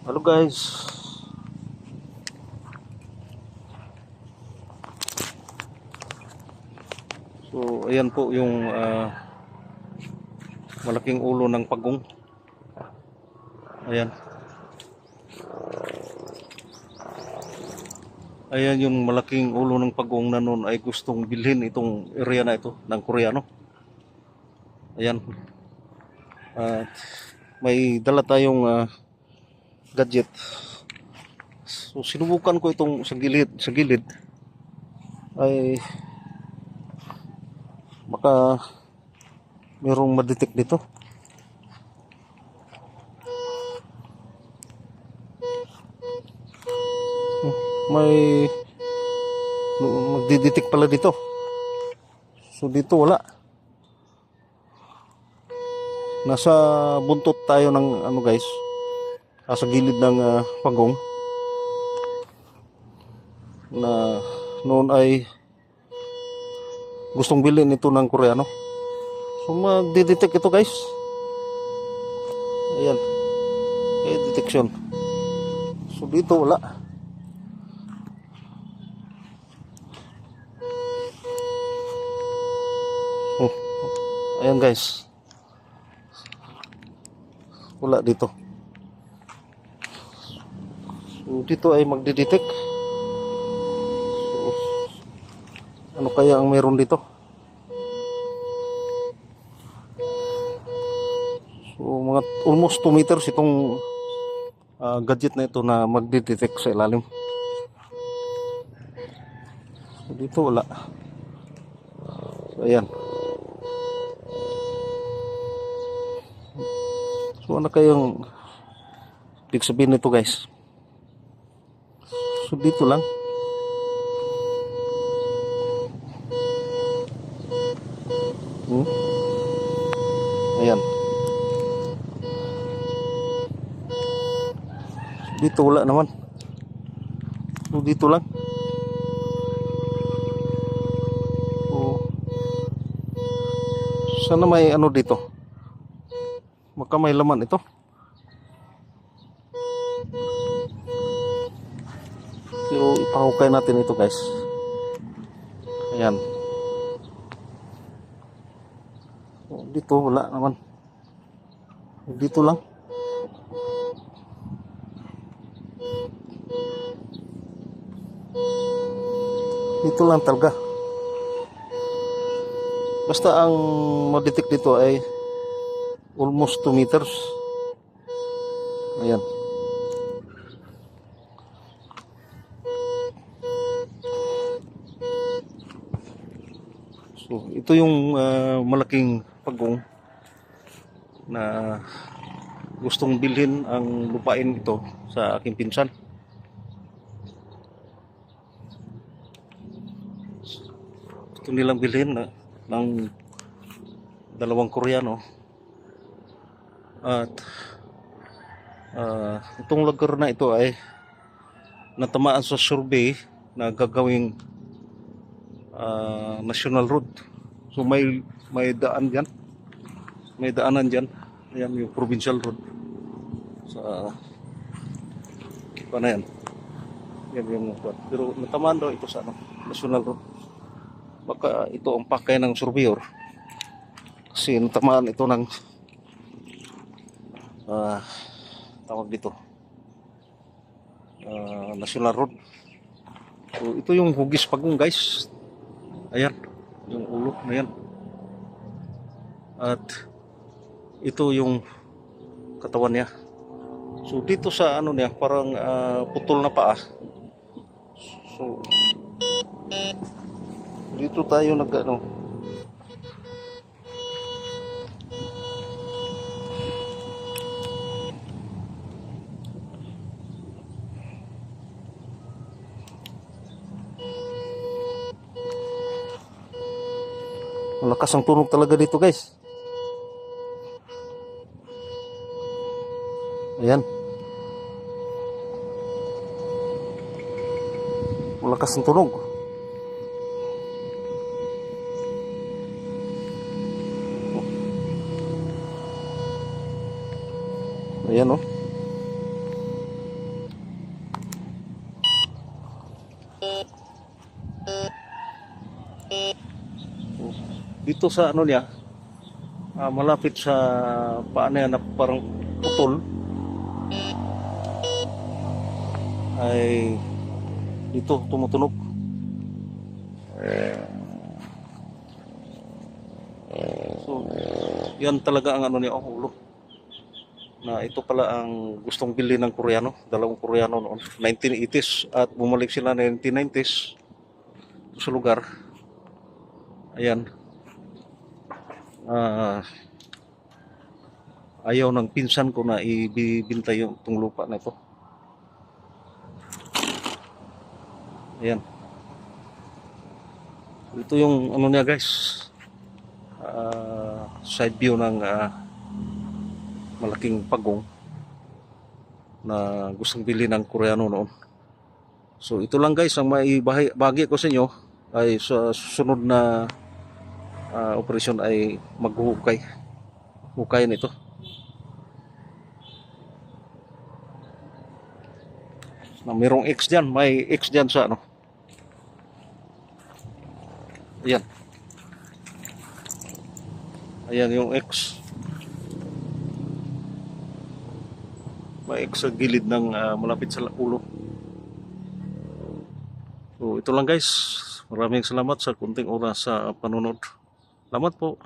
Hello guys. So ayan po yung malaking ulo ng pagong. Ayan. Ayan yung malaking ulo ng pagong na noon ay gustong bilhin itong area na ito ng Koreano. Ayan. May dala tayong gadget. So sinubukan ko itong sa gilid ay baka mayroong ma-detect dito. May magdidetect pala dito. So dito wala. Nasa buntot tayo ng ano guys. Nasa gilid ng pagong na noon ay gustong bilhin ito ng Koreano. So magdidetect ito guys. Ayan. Detection. So dito wala. Oh. Ayan guys. Wala dito. So dito ay magdidetect. So, ano kaya ang meron dito? So mga almost 2 meters itong gadget na ito na magdidetect sa ilalim. So dito wala. So ayan. So ano kayang ibig sabihin nito guys? So dito lang. Ayan. So dito wala naman. So dito lang. So sana may ano dito. Baka may laman ito. Pero ipahukay natin ito guys. Ayan. Dito wala naman. Dito lang. Dito lang talaga. Basta ang ma-detect dito ay almost 2 meters. Ayan. So ito yung malaking pagong na gustong bilhin ang lupain ito sa aking pinsan. Gusto nilang bilhin ng dalawang Koreano. At itong lugar na ito ay natamaan sa survey na gagawing national road. So may daan diyan. May daanan diyan. Ayan yung provincial road. Sa ano yan? Yan yung pero natamaan daw ito sa national road. Baka ito ang pakay ng surveyor. Kasi natamaan ito ng tawag dito national road. So ito yung hugis pagong guys. Ayan yung ulo na yan. At ito yung katawan niya. So dito sa ano niya parang putol na paa. So dito tayo nag ano malakas ang tunog talaga dito guys. Ayan. Malakas ang tunog. Ayan oh. dito sa ano niya, malapit sa paa niya na parang putol, ay dito tumutunog. So, yan talaga ang ano niya, ang ulo. Na ito pala ang gustong bilhin ng Koreano, dalawang Koreano noon, 1980s, at bumalik sila 1990s sa lugar. Ayan. Ayaw ng pinsan ko na ibibinta yung itong lupa na ito. Ayan. Ito yung ano niya guys, side view ng malaking pagong na gustong bilhin ng Koreano noon. So ito lang guys ang maibahagi ko sa inyo, ay sa susunod na operasyon ay hukayin ito. Na mayroong X dyan, may X dyan sa ano. Ayan. Ayan yung X. May X sa gilid ng malapit sa ulo. So ito lang guys. Maraming salamat sa kunting oras sa panunod. Salamat po.